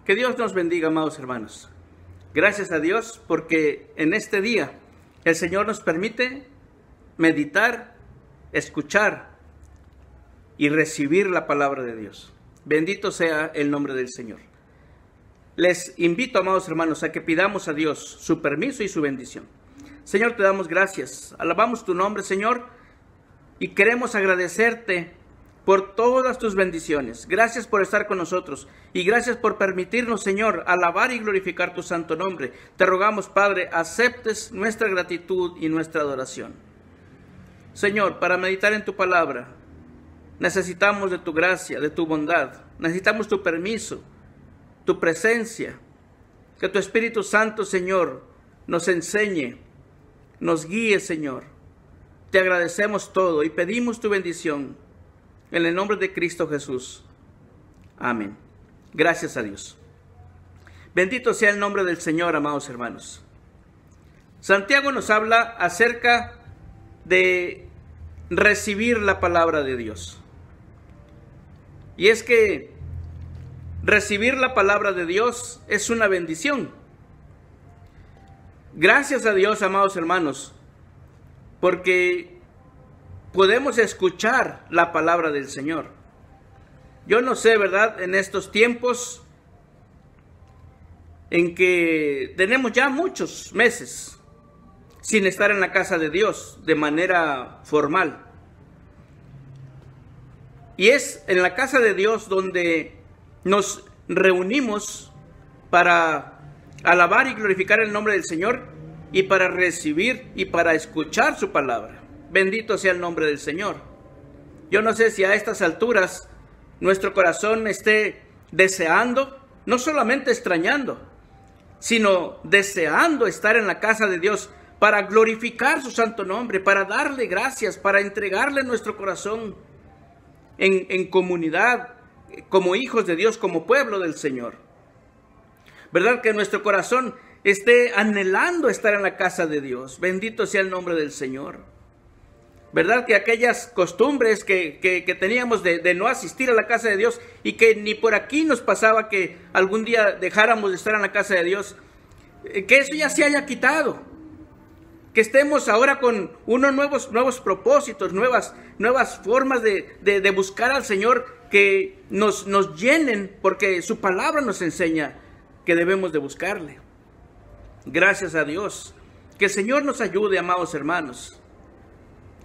Que Dios nos bendiga, amados hermanos. Gracias a Dios porque en este día el Señor nos permite meditar, escuchar y recibir la palabra de Dios. Bendito sea el nombre del Señor. Les invito, amados hermanos, a que pidamos a Dios su permiso y su bendición. Señor, te damos gracias. Alabamos tu nombre, Señor, y queremos agradecerte por todas tus bendiciones. Gracias por estar con nosotros y gracias por permitirnos, Señor, alabar y glorificar tu santo nombre. Te rogamos, Padre, aceptes nuestra gratitud y nuestra adoración. Señor, para meditar en tu palabra, necesitamos de tu gracia, de tu bondad. Necesitamos tu permiso, tu presencia. Que tu Espíritu Santo, Señor, nos enseñe, nos guíe, Señor. Te agradecemos todo y pedimos tu bendición. En el nombre de Cristo Jesús. Amén. Gracias a Dios. Bendito sea el nombre del Señor, amados hermanos. Santiago nos habla acerca de recibir la palabra de Dios. Y es que recibir la palabra de Dios es una bendición. Gracias a Dios, amados hermanos, porque podemos escuchar la palabra del Señor. Yo no sé, ¿verdad? En estos tiempos en que tenemos ya muchos meses sin estar en la casa de Dios de manera formal. Y es en la casa de Dios donde nos reunimos para alabar y glorificar el nombre del Señor y para recibir y para escuchar su palabra. Bendito sea el nombre del Señor. Yo no sé si a estas alturas nuestro corazón esté deseando, no solamente extrañando, sino deseando estar en la casa de Dios para glorificar su santo nombre, para darle gracias, para entregarle nuestro corazón en comunidad, como hijos de Dios, como pueblo del Señor. ¿Verdad? Que nuestro corazón esté anhelando estar en la casa de Dios. Bendito sea el nombre del Señor. ¿Verdad? Que aquellas costumbres que teníamos de no asistir a la casa de Dios y que ni por aquí nos pasaba que algún día dejáramos de estar en la casa de Dios, que eso ya se haya quitado. Que estemos ahora con unos nuevos propósitos, nuevas formas de buscar al Señor que nos llenen, porque su palabra nos enseña que debemos de buscarle. Gracias a Dios. Que el Señor nos ayude, amados hermanos.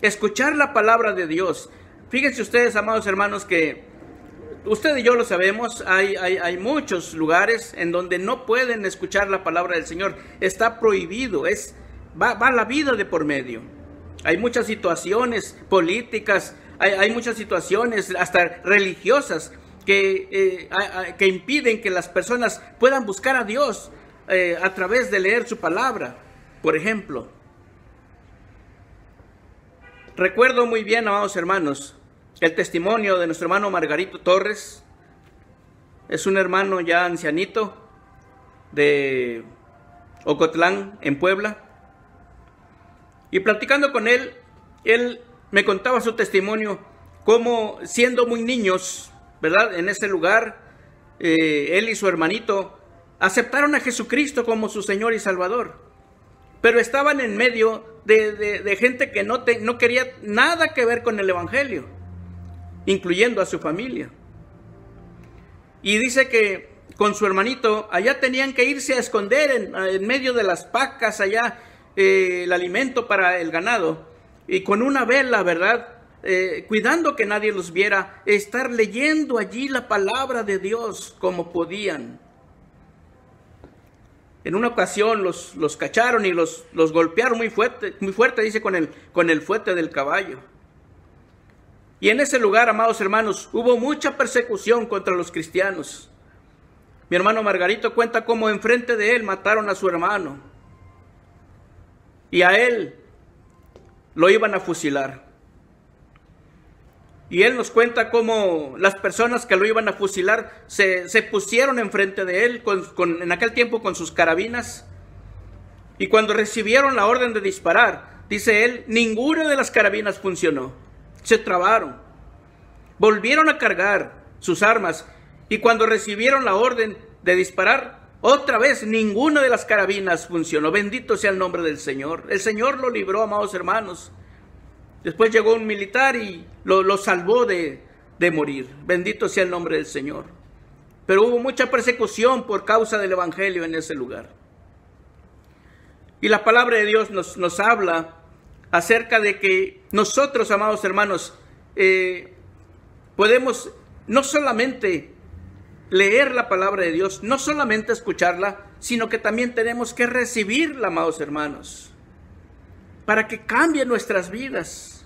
Escuchar la palabra de Dios. Fíjense ustedes, amados hermanos, que usted y yo lo sabemos, hay muchos lugares en donde no pueden escuchar la palabra del Señor. Está prohibido, va la vida de por medio. Hay muchas situaciones políticas, hay muchas situaciones hasta religiosas que impiden que las personas puedan buscar a Dios a través de leer su palabra, por ejemplo. Recuerdo muy bien, amados hermanos, el testimonio de nuestro hermano Margarito Torres. Es un hermano ya ancianito de Ocotlán, en Puebla. Y platicando con él me contaba su testimonio, cómo siendo muy niños, ¿verdad? En ese lugar, él y su hermanito aceptaron a Jesucristo como su Señor y Salvador. Pero estaban en medio de gente que no quería nada que ver con el Evangelio, incluyendo a su familia. Y dice que con su hermanito allá tenían que irse a esconder en medio de las pacas, allá el alimento para el ganado, y con una vela, ¿verdad? Cuidando que nadie los viera, estar leyendo allí la palabra de Dios como podían. En una ocasión los cacharon y los golpearon muy fuerte, dice, con el fuete del caballo. Y en ese lugar, amados hermanos, hubo mucha persecución contra los cristianos. Mi hermano Margarito cuenta cómo enfrente de él mataron a su hermano. Y a él lo iban a fusilar. Y él nos cuenta cómo las personas que lo iban a fusilar se pusieron enfrente de él en aquel tiempo con sus carabinas. Y cuando recibieron la orden de disparar, dice él, ninguna de las carabinas funcionó. Se trabaron. Volvieron a cargar sus armas. Y cuando recibieron la orden, de disparar, otra vez ninguna de las carabinas funcionó. Bendito sea el nombre del Señor. El Señor lo libró, amados hermanos. Después llegó un militar y lo salvó de morir. Bendito sea el nombre del Señor. Pero hubo mucha persecución por causa del evangelio en ese lugar. Y la palabra de Dios nos habla acerca de que nosotros, amados hermanos, podemos no solamente leer la palabra de Dios, no solamente escucharla, sino que también tenemos que recibirla, amados hermanos, para que cambie nuestras vidas,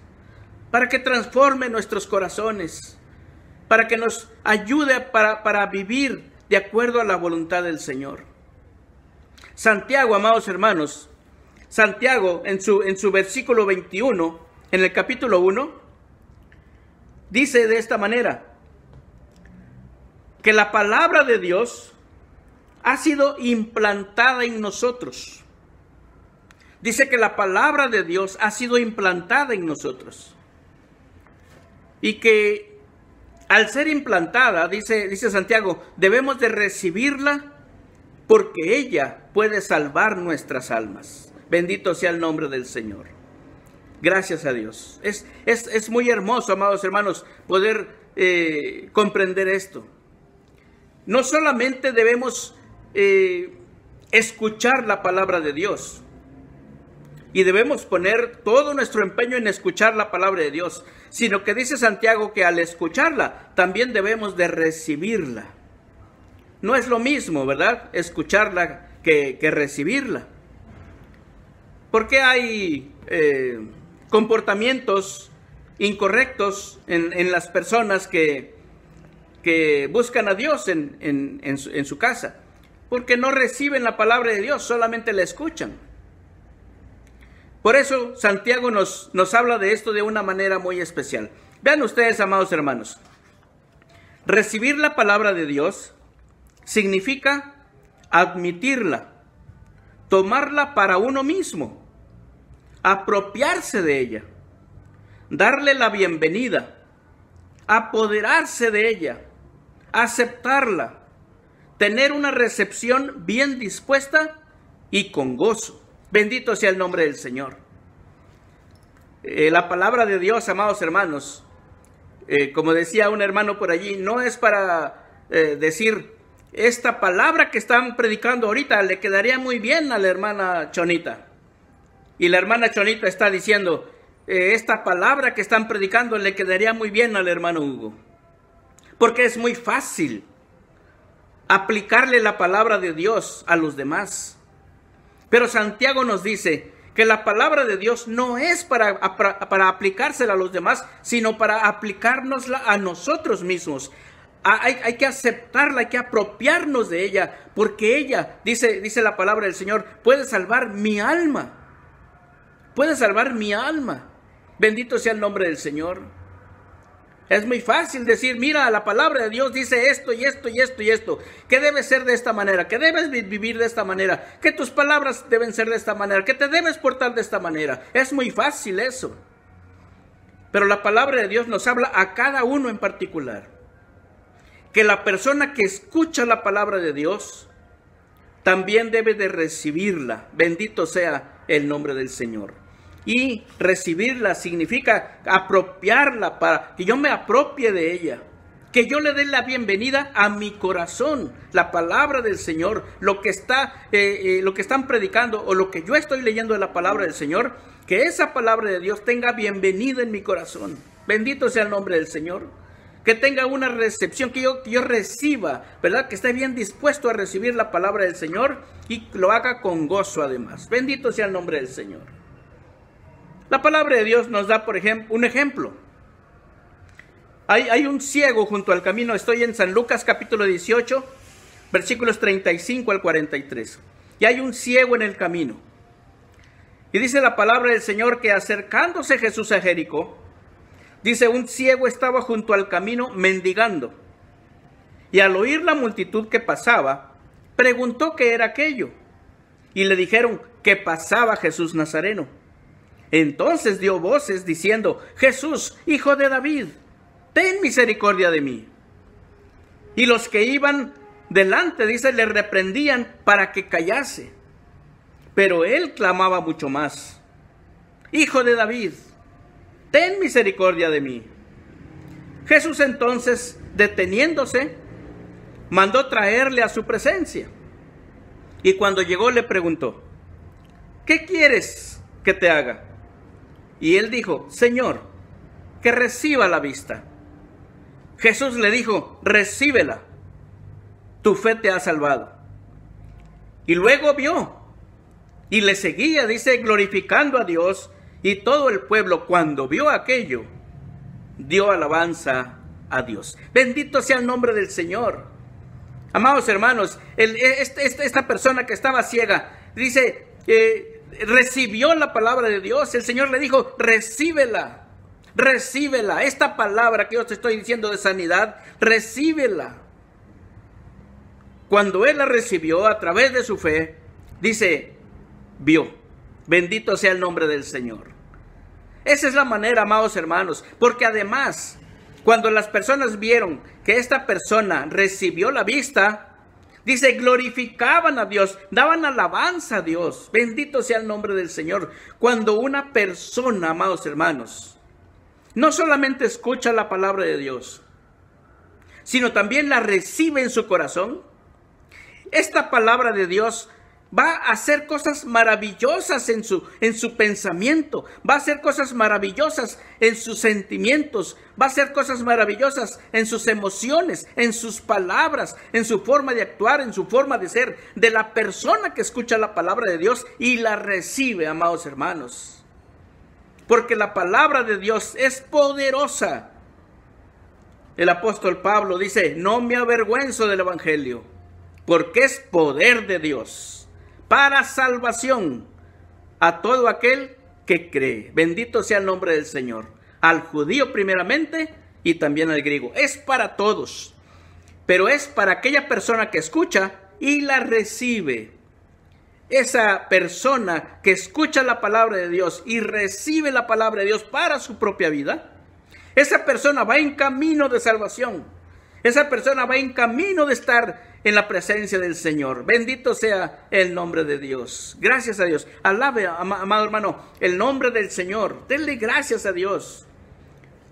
para que transforme nuestros corazones, para que nos ayude para vivir de acuerdo a la voluntad del Señor. Santiago, amados hermanos, Santiago en su versículo 21, en el capítulo 1, dice de esta manera, que la palabra de Dios ha sido implantada en nosotros. Dice que la palabra de Dios ha sido implantada en nosotros. Y que al ser implantada, dice Santiago, debemos de recibirla porque ella puede salvar nuestras almas. Bendito sea el nombre del Señor. Gracias a Dios. Es muy hermoso, amados hermanos, poder comprender esto. No solamente debemos escuchar la palabra de Dios, y debemos poner todo nuestro empeño en escuchar la palabra de Dios, sino que dice Santiago que al escucharla también debemos de recibirla. No es lo mismo, ¿verdad?, escucharla que recibirla. Porque hay comportamientos incorrectos en las personas que buscan a Dios en su casa, porque no reciben la palabra de Dios, solamente la escuchan. Por eso Santiago nos habla de esto de una manera muy especial. Vean ustedes, amados hermanos, recibir la palabra de Dios significa admitirla, tomarla para uno mismo, apropiarse de ella, darle la bienvenida, apoderarse de ella, aceptarla, tener una recepción bien dispuesta y con gozo. Bendito sea el nombre del Señor. La palabra de Dios, amados hermanos, como decía un hermano por allí, no es para decir, esta palabra que están predicando ahorita le quedaría muy bien a la hermana Chonita. Y la hermana Chonita está diciendo, esta palabra que están predicando le quedaría muy bien al hermano Hugo. Porque es muy fácil aplicarle la palabra de Dios a los demás. Pero Santiago nos dice que la palabra de Dios no es para aplicársela a los demás, sino para aplicárnosla a nosotros mismos. Hay que aceptarla, hay que apropiarnos de ella, porque ella, dice la palabra del Señor, puede salvar mi alma. Puede salvar mi alma. Bendito sea el nombre del Señor. Es muy fácil decir, mira, la palabra de Dios dice esto y esto y esto y esto, que debes ser de esta manera, que debes vivir de esta manera, que tus palabras deben ser de esta manera, que te debes portar de esta manera. Es muy fácil eso. Pero la palabra de Dios nos habla a cada uno en particular. Que la persona que escucha la palabra de Dios también debe de recibirla. Bendito sea el nombre del Señor. Y recibirla significa apropiarla, para que yo me apropie de ella, que yo le dé la bienvenida a mi corazón. La palabra del Señor, lo que están predicando o lo que yo estoy leyendo de la palabra del Señor, que esa palabra de Dios tenga bienvenida en mi corazón. Bendito sea el nombre del Señor. Que tenga una recepción, que yo reciba, ¿verdad? Que esté bien dispuesto a recibir la palabra del Señor y lo haga con gozo además. Bendito sea el nombre del Señor. La palabra de Dios nos da, por ejemplo, un ejemplo. Hay un ciego junto al camino. Estoy en San Lucas capítulo 18, versículos 35 al 43. Y hay un ciego en el camino. Y dice la palabra del Señor que acercándose Jesús a Jericó, dice, un ciego estaba junto al camino mendigando. Y al oír la multitud que pasaba, preguntó qué era aquello. Y le dijeron que pasaba Jesús Nazareno. Entonces dio voces diciendo, Jesús, hijo de David, ten misericordia de mí. Y los que iban delante, dice, le reprendían para que callase. Pero él clamaba mucho más: Hijo de David, ten misericordia de mí. Jesús entonces, deteniéndose, mandó traerle a su presencia. Y cuando llegó le preguntó: ¿qué quieres que te haga? Y él dijo: Señor, que reciba la vista. Jesús le dijo: recíbela, tu fe te ha salvado. Y luego vio y le seguía, dice, glorificando a Dios, y todo el pueblo, cuando vio aquello, dio alabanza a Dios. Bendito sea el nombre del Señor. Amados hermanos, esta persona que estaba ciega, dice, recibió la palabra de Dios. El Señor le dijo: recíbela, recíbela. Esta palabra que yo te estoy diciendo de sanidad, recíbela. Cuando él la recibió a través de su fe, dice, vio. Bendito sea el nombre del Señor. Esa es la manera, amados hermanos, porque además, cuando las personas vieron que esta persona recibió la vista, dice, glorificaban a Dios, daban alabanza a Dios. Bendito sea el nombre del Señor. Cuando una persona, amados hermanos, no solamente escucha la palabra de Dios, sino también la recibe en su corazón, esta palabra de Dios va a hacer cosas maravillosas en su pensamiento, va a hacer cosas maravillosas en sus sentimientos, va a hacer cosas maravillosas en sus emociones, en sus palabras, en su forma de actuar, en su forma de ser, de la persona que escucha la palabra de Dios y la recibe, amados hermanos. Porque la palabra de Dios es poderosa. El apóstol Pablo dice: no me avergüenzo del evangelio, porque es poder de Dios para salvación a todo aquel que cree. Bendito sea el nombre del Señor. Al judío primeramente y también al griego. Es para todos, pero es para aquella persona que escucha y la recibe. Esa persona que escucha la palabra de Dios y recibe la palabra de Dios para su propia vida, esa persona va en camino de salvación. Esa persona va en camino de estar en la presencia del Señor. Bendito sea el nombre de Dios. Gracias a Dios. Alabe, amado hermano, el nombre del Señor. Denle gracias a Dios.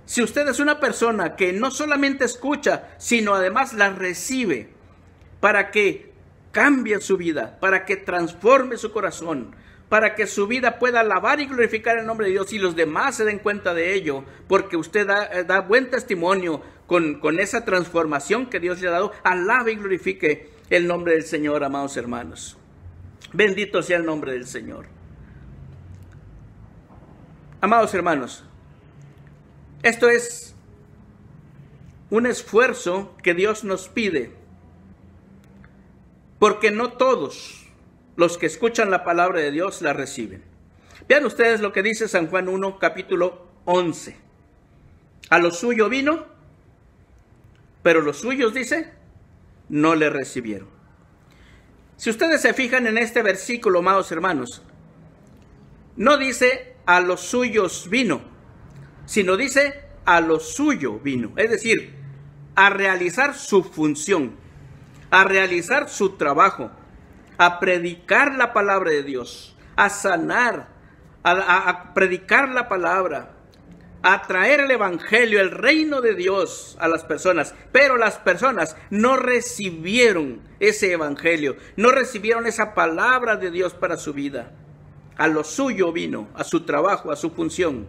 Si usted es una persona que no solamente escucha, sino además la recibe para que cambie su vida, para que transforme su corazón, para que su vida pueda alabar y glorificar el nombre de Dios y los demás se den cuenta de ello, porque usted da buen testimonio con esa transformación que Dios le ha dado. Alabe y glorifique el nombre del Señor, amados hermanos. Bendito sea el nombre del Señor. Amados hermanos, esto es un esfuerzo que Dios nos pide, porque no todos los que escuchan la palabra de Dios la reciben. Vean ustedes lo que dice San Juan 1, capítulo 11. A lo suyo vino, pero los suyos, dice, no le recibieron. Si ustedes se fijan en este versículo, amados hermanos, no dice a los suyos vino, sino dice a lo suyo vino. Es decir, a realizar su función, a realizar su trabajo, a predicar la palabra de Dios, a sanar, a predicar la palabra, a traer el evangelio, el reino de Dios a las personas. Pero las personas no recibieron ese evangelio, no recibieron esa palabra de Dios para su vida. A lo suyo vino, a su trabajo, a su función,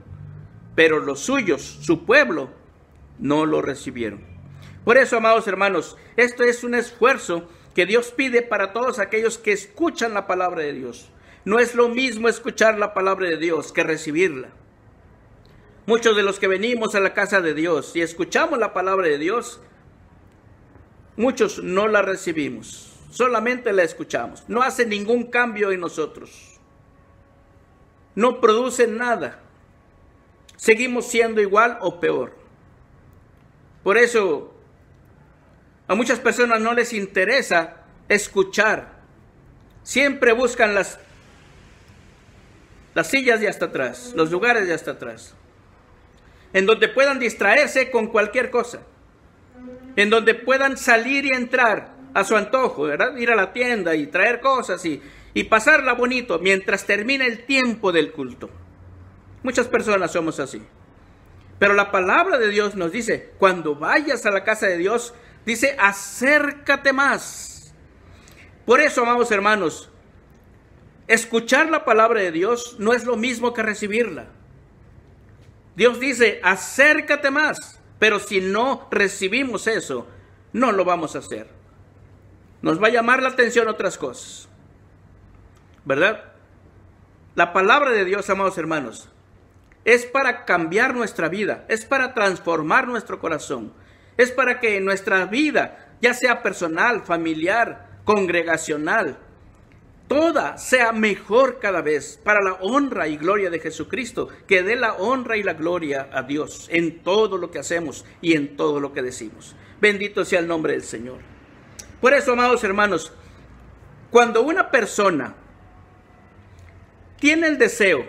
pero los suyos, su pueblo, no lo recibieron. Por eso, amados hermanos, esto es un esfuerzo que Dios pide para todos aquellos que escuchan la palabra de Dios. No es lo mismo escuchar la palabra de Dios que recibirla. Muchos de los que venimos a la casa de Dios y escuchamos la palabra de Dios, muchos no la recibimos, solamente la escuchamos. No hace ningún cambio en nosotros. No produce nada. Seguimos siendo igual o peor. Por eso, a muchas personas no les interesa escuchar. Siempre buscan las sillas de hasta atrás, los lugares de hasta atrás, en donde puedan distraerse con cualquier cosa, en donde puedan salir y entrar a su antojo, ¿verdad? Ir a la tienda y traer cosas y pasarla bonito mientras termina el tiempo del culto. Muchas personas somos así. Pero la palabra de Dios nos dice, cuando vayas a la casa de Dios, dice, acércate más. Por eso, amados hermanos, escuchar la palabra de Dios no es lo mismo que recibirla. Dios dice, acércate más, pero si no recibimos eso, no lo vamos a hacer. Nos va a llamar la atención otras cosas, ¿verdad? La palabra de Dios, amados hermanos, es para cambiar nuestra vida, es para transformar nuestro corazón, es para que nuestra vida, ya sea personal, familiar, congregacional, toda sea mejor cada vez, para la honra y gloria de Jesucristo, que dé la honra y la gloria a Dios en todo lo que hacemos y en todo lo que decimos. Bendito sea el nombre del Señor. Por eso, amados hermanos, cuando una persona tiene el deseo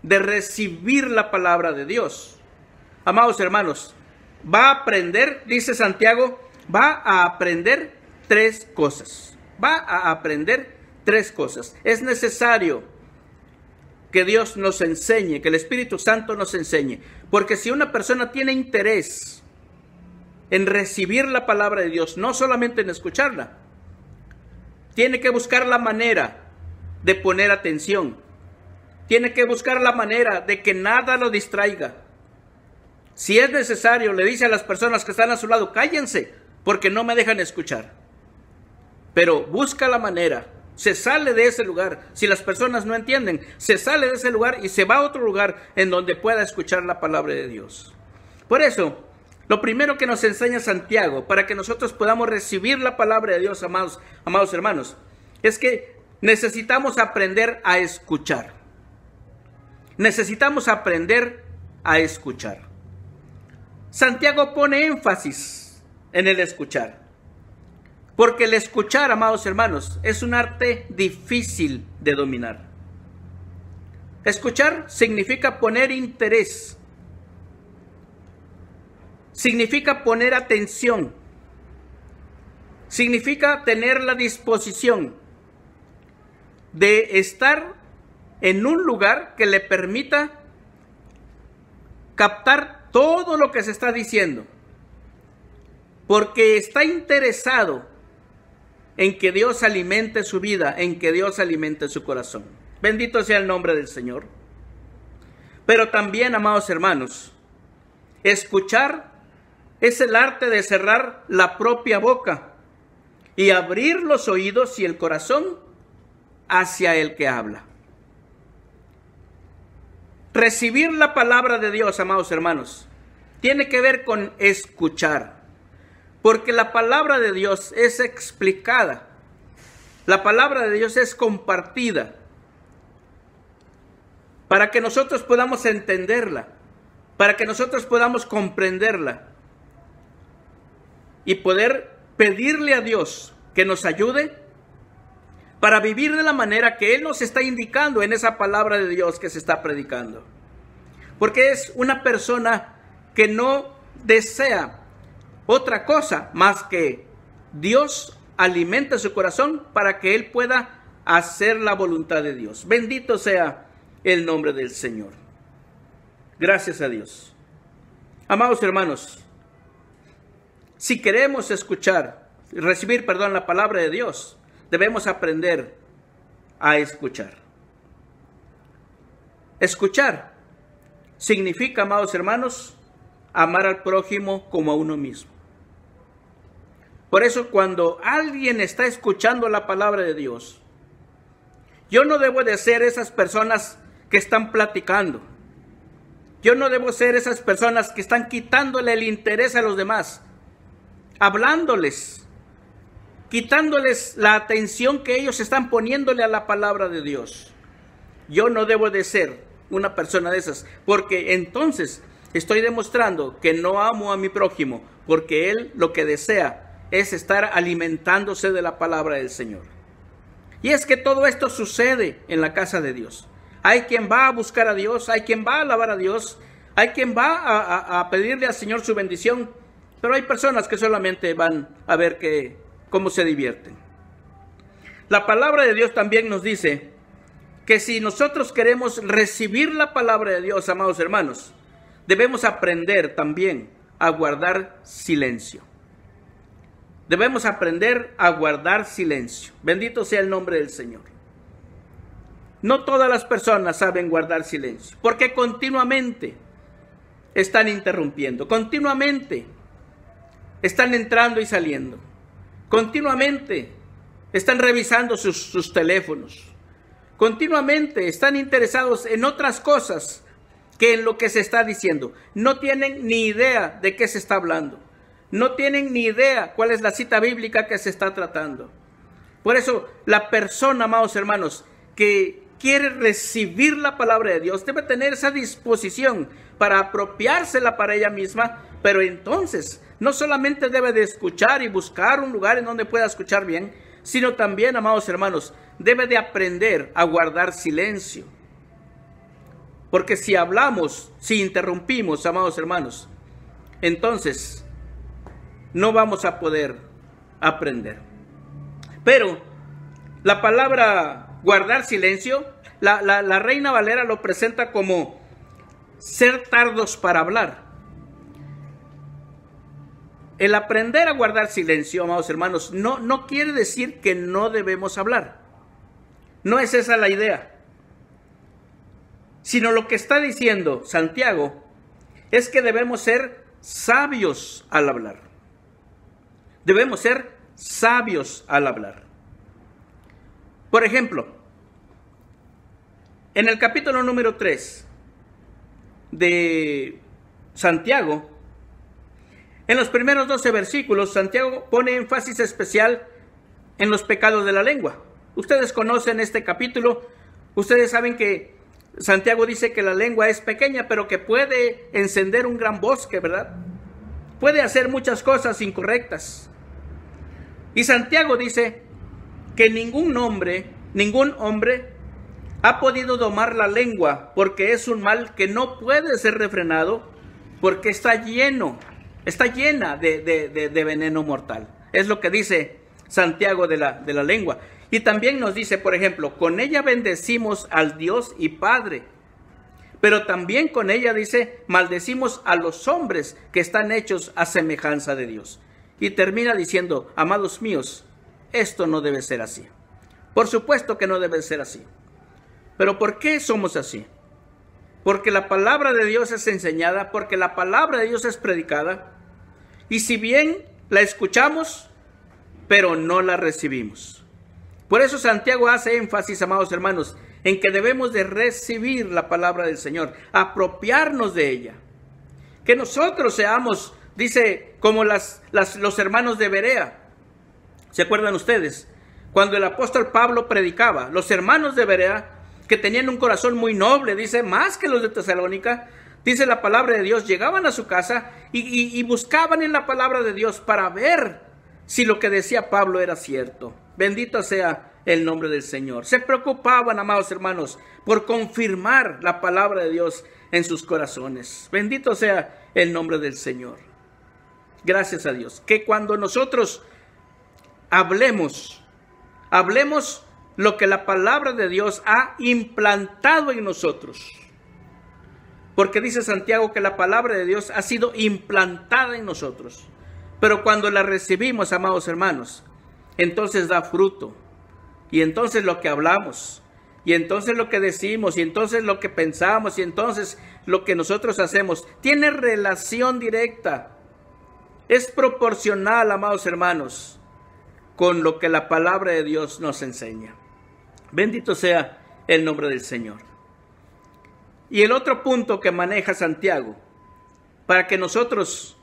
de recibir la palabra de Dios, amados hermanos, va a aprender, dice Santiago, va a aprender tres cosas. Va a aprender tres cosas. Es necesario que Dios nos enseñe, que el Espíritu Santo nos enseñe, porque si una persona tiene interés en recibir la palabra de Dios, no solamente en escucharla, tiene que buscar la manera de poner atención. Tiene que buscar la manera de que nada lo distraiga. Si es necesario, le dice a las personas que están a su lado, cállense, porque no me dejan escuchar. Pero busca la manera, se sale de ese lugar. Si las personas no entienden, se sale de ese lugar y se va a otro lugar en donde pueda escuchar la palabra de Dios. Por eso, lo primero que nos enseña Santiago, para que nosotros podamos recibir la palabra de Dios, amados hermanos, es que necesitamos aprender a escuchar. Necesitamos aprender a escuchar. Santiago pone énfasis en el escuchar. Porque el escuchar, amados hermanos, es un arte difícil de dominar. Escuchar significa poner interés. Significa poner atención. Significa tener la disposición de estar en un lugar que le permita captar todo lo que se está diciendo, porque está interesado en que Dios alimente su vida, en que Dios alimente su corazón. Bendito sea el nombre del Señor. Pero también, amados hermanos, escuchar es el arte de cerrar la propia boca y abrir los oídos y el corazón hacia el que habla. Recibir la palabra de Dios, amados hermanos, tiene que ver con escuchar, porque la palabra de Dios es explicada, la palabra de Dios es compartida, para que nosotros podamos entenderla, para que nosotros podamos comprenderla y poder pedirle a Dios que nos ayude para vivir de la manera que Él nos está indicando en esa palabra de Dios que se está predicando. Porque es una persona que no desea otra cosa más que Dios alimente su corazón para que Él pueda hacer la voluntad de Dios. Bendito sea el nombre del Señor. Gracias a Dios. Amados hermanos, si queremos recibir la palabra de Dios, debemos aprender a escuchar. Escuchar significa, amados hermanos, amar al prójimo como a uno mismo. Por eso, cuando alguien está escuchando la palabra de Dios, yo no debo de ser esas personas que están platicando. Yo no debo ser esas personas que están quitándole el interés a los demás, hablándoles, quitándoles la atención que ellos están poniéndole a la palabra de Dios. Yo no debo de ser una persona de esas, porque entonces estoy demostrando que no amo a mi prójimo, porque él lo que desea es estar alimentándose de la palabra del Señor. Y es que todo esto sucede en la casa de Dios. Hay quien va a buscar a Dios, hay quien va a alabar a Dios, hay quien va a pedirle al Señor su bendición, pero hay personas que solamente van a ver que cómo se divierten. La palabra de Dios también nos dice que si nosotros queremos recibir la palabra de Dios, amados hermanos, debemos aprender también a guardar silencio. Debemos aprender a guardar silencio. Bendito sea el nombre del Señor. No todas las personas saben guardar silencio, porque continuamente están interrumpiendo, continuamente están entrando y saliendo, continuamente están revisando sus teléfonos, continuamente están interesados en otras cosas que en lo que se está diciendo. No tienen ni idea de qué se está hablando. No tienen ni idea cuál es la cita bíblica que se está tratando. Por eso, la persona, amados hermanos, que quiere recibir la palabra de Dios, debe tener esa disposición para apropiársela para ella misma, pero entonces no solamente debe de escuchar y buscar un lugar en donde pueda escuchar bien, sino también, amados hermanos, debe de aprender a guardar silencio. Porque si hablamos, si interrumpimos, amados hermanos, entonces no vamos a poder aprender. Pero la palabra guardar silencio, la Reina Valera lo presenta como ser tardos para hablar. El aprender a guardar silencio, amados hermanos, no quiere decir que no debemos hablar. No es esa la idea. Sino lo que está diciendo Santiago es que debemos ser sabios al hablar. Debemos ser sabios al hablar. Por ejemplo, en el capítulo número 3 de Santiago, en los primeros 12 versículos, Santiago pone énfasis especial en los pecados de la lengua. Ustedes conocen este capítulo, ustedes saben que Santiago dice que la lengua es pequeña, pero que puede encender un gran bosque, ¿verdad? Puede hacer muchas cosas incorrectas. Y Santiago dice que ningún hombre ha podido domar la lengua, porque es un mal que no puede ser refrenado, porque está llena de veneno mortal. Es lo que dice Santiago de la lengua. Y también nos dice, por ejemplo, con ella bendecimos al Dios y Padre, pero también con ella, dice, maldecimos a los hombres que están hechos a semejanza de Dios. Y termina diciendo, amados míos, esto no debe ser así. Por supuesto que no debe ser así. Pero ¿por qué somos así? Porque la palabra de Dios es enseñada, porque la palabra de Dios es predicada, y si bien la escuchamos, pero no la recibimos. Por eso Santiago hace énfasis, amados hermanos, en que debemos de recibir la palabra del Señor, apropiarnos de ella. Que nosotros seamos, dice, como los hermanos de Berea. ¿Se acuerdan ustedes? Cuando el apóstol Pablo predicaba, los hermanos de Berea, que tenían un corazón muy noble, dice, más que los de Tesalónica, dice la palabra de Dios, llegaban a su casa y buscaban en la palabra de Dios para ver si lo que decía Pablo era cierto. Bendito sea el nombre del Señor. Se preocupaban, amados hermanos, por confirmar la palabra de Dios en sus corazones. Bendito sea el nombre del Señor. Gracias a Dios. Que cuando nosotros hablemos lo que la palabra de Dios ha implantado en nosotros. Porque dice Santiago que la palabra de Dios ha sido implantada en nosotros. Pero cuando la recibimos, amados hermanos, entonces da fruto. Y entonces lo que hablamos, y entonces lo que decimos, y entonces lo que pensamos, y entonces lo que nosotros hacemos, tiene relación directa. Es proporcional, amados hermanos, con lo que la palabra de Dios nos enseña. Bendito sea el nombre del Señor. Y el otro punto que maneja Santiago, para que nosotros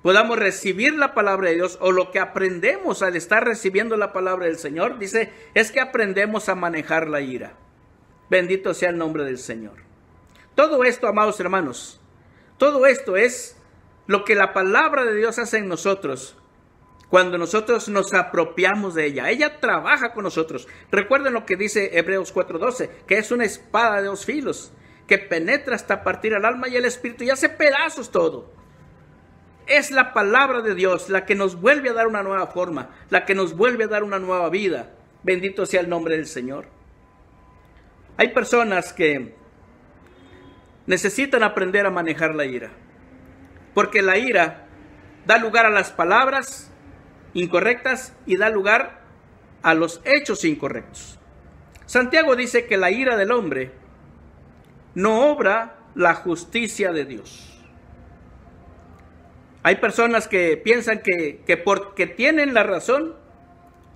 podamos recibir la palabra de Dios, o lo que aprendemos al estar recibiendo la palabra del Señor, dice, es que aprendemos a manejar la ira. Bendito sea el nombre del Señor. Todo esto, amados hermanos, todo esto es lo que la palabra de Dios hace en nosotros, cuando nosotros nos apropiamos de ella. Ella trabaja con nosotros. Recuerden lo que dice Hebreos 4:12, que es una espada de dos filos, que penetra hasta partir el alma y el espíritu y hace pedazos todo. es la palabra de Dios la que nos vuelve a dar una nueva forma, la que nos vuelve a dar una nueva vida. Bendito sea el nombre del Señor. Hay personas que necesitan aprender a manejar la ira, porque la ira da lugar a las palabras incorrectas y da lugar a los hechos incorrectos. Santiago dice que la ira del hombre no obra la justicia de Dios. Hay personas que piensan que porque tienen la razón,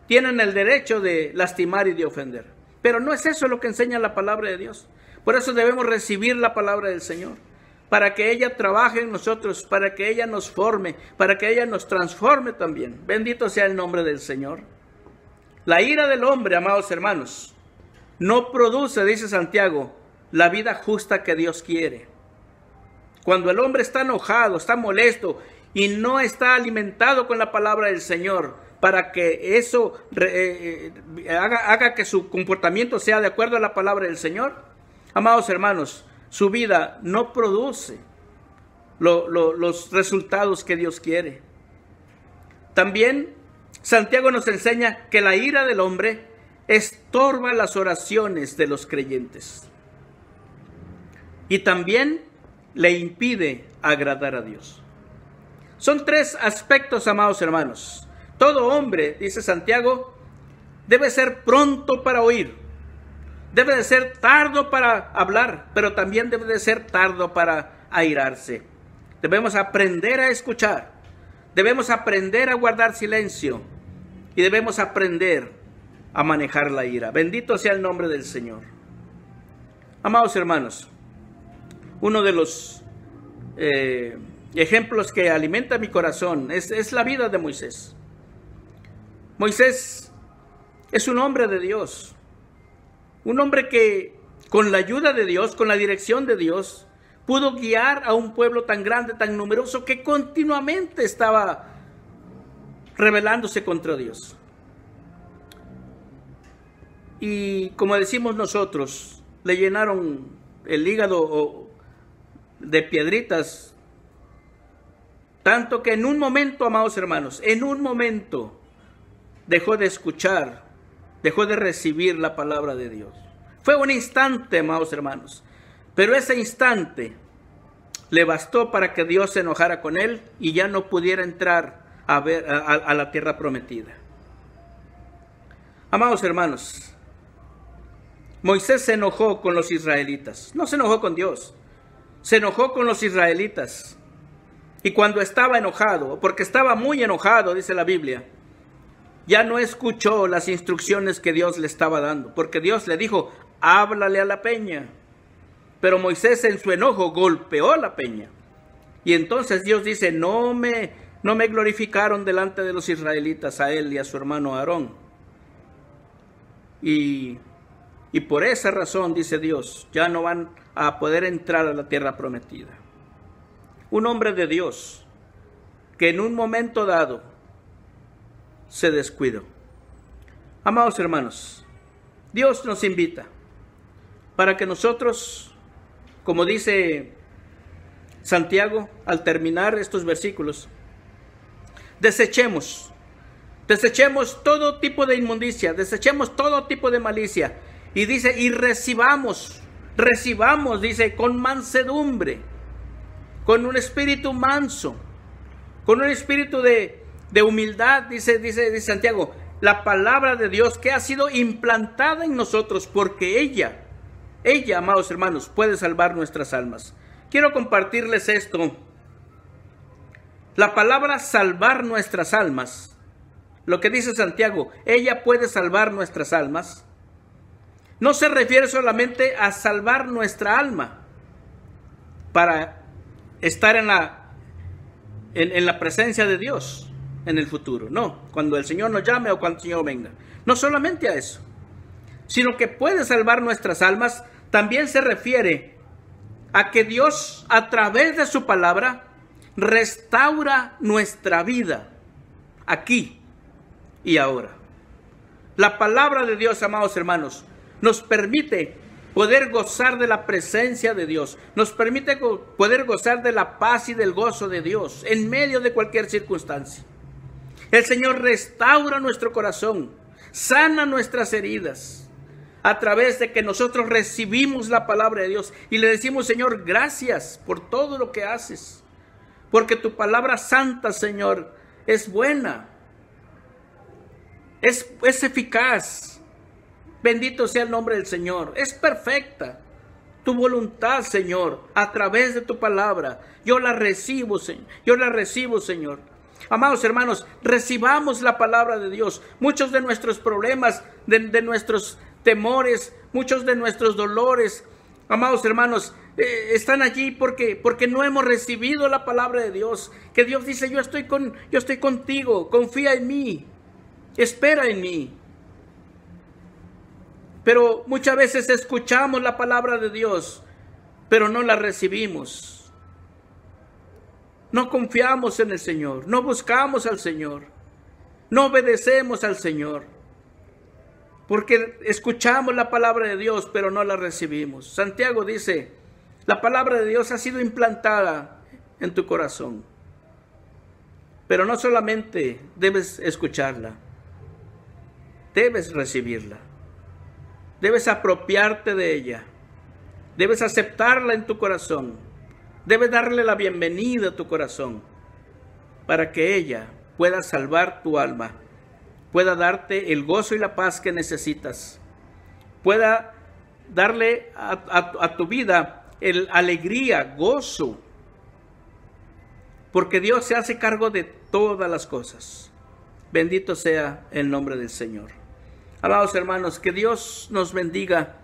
tienen el derecho de lastimar y de ofender. Pero no es eso lo que enseña la palabra de Dios. Por eso debemos recibir la palabra del Señor, para que ella trabaje en nosotros, para que ella nos forme, para que ella nos transforme también. Bendito sea el nombre del Señor. La ira del hombre, amados hermanos, no produce, dice Santiago, la vida justa que Dios quiere. Cuando el hombre está enojado, está molesto y no está alimentado con la palabra del Señor, para que eso haga que su comportamiento sea de acuerdo a la palabra del Señor, amados hermanos, su vida no produce los resultados que Dios quiere. También Santiago nos enseña que la ira del hombre estorba las oraciones de los creyentes y también le impide agradar a Dios. Son tres aspectos, amados hermanos. Todo hombre, dice Santiago, debe ser pronto para oír, debe de ser tardo para hablar, pero también debe de ser tardo para airarse. Debemos aprender a escuchar, debemos aprender a guardar silencio y debemos aprender a manejar la ira. Bendito sea el nombre del Señor. Amados hermanos, uno de los ejemplos que alimenta mi corazón es la vida de Moisés. Moisés es un hombre de Dios, un hombre que con la ayuda de Dios, con la dirección de Dios, pudo guiar a un pueblo tan grande, tan numeroso, que continuamente estaba rebelándose contra Dios. Y como decimos nosotros, le llenaron el hígado de piedritas, tanto que en un momento, amados hermanos, en un momento dejó de escuchar, dejó de recibir la palabra de Dios. Fue un instante, amados hermanos, pero ese instante le bastó para que Dios se enojara con él y ya no pudiera entrar a la tierra prometida. Amados hermanos, Moisés se enojó con los israelitas, no se enojó con Dios, se enojó con los israelitas. Y cuando estaba enojado, porque estaba muy enojado, dice la Biblia, ya no escuchó las instrucciones que Dios le estaba dando, porque Dios le dijo, háblale a la peña. Pero Moisés en su enojo golpeó la peña. Y entonces Dios dice, no me glorificaron delante de los israelitas a él y a su hermano Aarón. Y por esa razón, dice Dios, ya no van a poder entrar a la tierra prometida. Un hombre de Dios que en un momento dado se descuidó. Amados hermanos, Dios nos invita para que nosotros, como dice Santiago al terminar estos versículos, desechemos todo tipo de inmundicia, desechemos todo tipo de malicia, y dice, y recibamos, dice, con mansedumbre, con un espíritu manso, con un espíritu de humildad, dice Santiago, la palabra de Dios que ha sido implantada en nosotros, porque ella, amados hermanos, puede salvar nuestras almas. Quiero compartirles esto. La palabra salvar nuestras almas, lo que dice Santiago, ella puede salvar nuestras almas, no se refiere solamente a salvar nuestra alma para estar en la presencia de Dios en el futuro. No, cuando el Señor nos llame o cuando el Señor venga. No solamente a eso, sino que puede salvar nuestras almas. También se refiere a que Dios, a través de su palabra, restaura nuestra vida aquí y ahora. La palabra de Dios, amados hermanos, nos permite poder gozar de la presencia de Dios. Nos permite poder gozar de la paz y del gozo de Dios en medio de cualquier circunstancia. El Señor restaura nuestro corazón, sana nuestras heridas, a través de que nosotros recibimos la palabra de Dios y le decimos: Señor, gracias por todo lo que haces, porque tu palabra santa, Señor, es buena, es eficaz. Bendito sea el nombre del Señor. Es perfecta tu voluntad, Señor, a través de tu palabra. Yo la recibo, Señor. Yo la recibo, Señor. Amados hermanos, recibamos la palabra de Dios. Muchos de nuestros problemas, de nuestros temores, muchos de nuestros dolores, amados hermanos, están allí porque no hemos recibido la palabra de Dios. Que Dios dice: yo estoy contigo, confía en mí, espera en mí. Pero muchas veces escuchamos la palabra de Dios, pero no la recibimos. No confiamos en el Señor, no buscamos al Señor, no obedecemos al Señor, porque escuchamos la palabra de Dios, pero no la recibimos. Santiago dice: la palabra de Dios ha sido implantada en tu corazón, pero no solamente debes escucharla, debes recibirla. Debes apropiarte de ella. Debes aceptarla en tu corazón. Debes darle la bienvenida a tu corazón para que ella pueda salvar tu alma, pueda darte el gozo y la paz que necesitas, pueda darle a tu vida alegría, gozo, porque Dios se hace cargo de todas las cosas. Bendito sea el nombre del Señor. Amados hermanos, que Dios nos bendiga,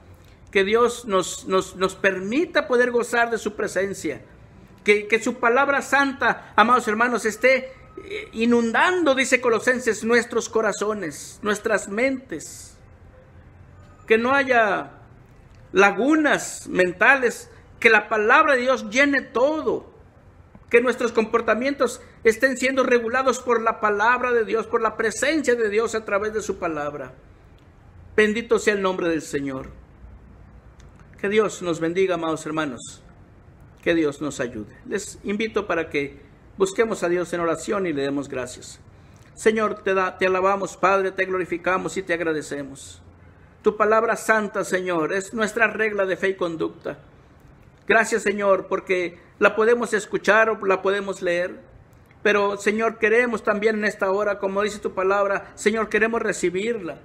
que Dios nos permita poder gozar de su presencia, que su palabra santa, amados hermanos, esté inundando, dice Colosenses, nuestros corazones, nuestras mentes, que no haya lagunas mentales, que la palabra de Dios llene todo, que nuestros comportamientos estén siendo regulados por la palabra de Dios, por la presencia de Dios a través de su palabra. Bendito sea el nombre del Señor. Que Dios nos bendiga, amados hermanos. Que Dios nos ayude. Les invito para que busquemos a Dios en oración y le demos gracias. Señor, te alabamos, Padre, te glorificamos y te agradecemos. Tu palabra santa, Señor, es nuestra regla de fe y conducta. Gracias, Señor, porque la podemos escuchar o la podemos leer. Pero, Señor, queremos también en esta hora, como dice tu palabra, Señor, queremos recibirla.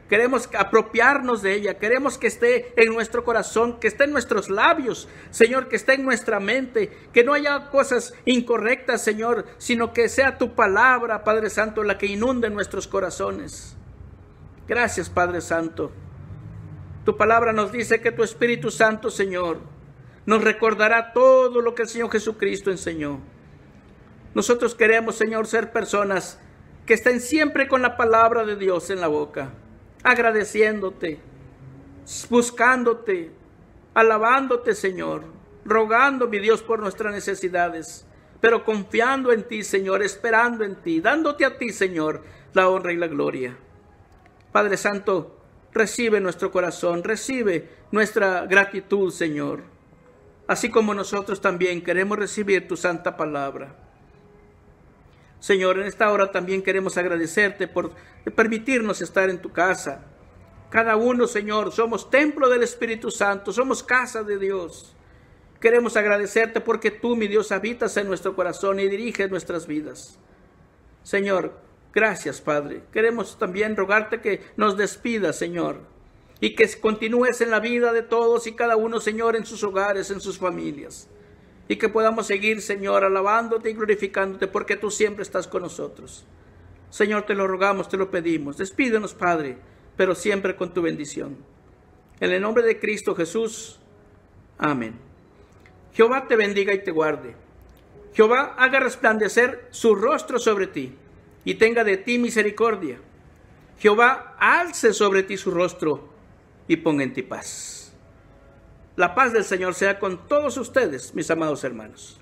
Queremos apropiarnos de ella, queremos que esté en nuestro corazón, que esté en nuestros labios, Señor, que esté en nuestra mente, que no haya cosas incorrectas, Señor, sino que sea tu palabra, Padre Santo, la que inunde nuestros corazones. Gracias, Padre Santo. Tu palabra nos dice que tu Espíritu Santo, Señor, nos recordará todo lo que el Señor Jesucristo enseñó. Nosotros queremos, Señor, ser personas que estén siempre con la palabra de Dios en la boca, agradeciéndote, buscándote, alabándote, Señor, rogando, mi Dios, por nuestras necesidades, pero confiando en ti, Señor, esperando en ti, dándote a ti, Señor, la honra y la gloria. Padre Santo, recibe nuestro corazón, recibe nuestra gratitud, Señor, así como nosotros también queremos recibir tu santa palabra. Señor, en esta hora también queremos agradecerte por permitirnos estar en tu casa. Cada uno, Señor, somos templo del Espíritu Santo, somos casa de Dios. Queremos agradecerte porque tú, mi Dios, habitas en nuestro corazón y diriges nuestras vidas. Señor, gracias, Padre. Queremos también rogarte que nos despidas, Señor, y que continúes en la vida de todos y cada uno, Señor, en sus hogares, en sus familias. Y que podamos seguir, Señor, alabándote y glorificándote, porque tú siempre estás con nosotros. Señor, te lo rogamos, te lo pedimos. Despídenos, Padre, pero siempre con tu bendición. En el nombre de Cristo Jesús. Amén. Jehová te bendiga y te guarde. Jehová haga resplandecer su rostro sobre ti y tenga de ti misericordia. Jehová alce sobre ti su rostro y ponga en ti paz. La paz del Señor sea con todos ustedes, mis amados hermanos.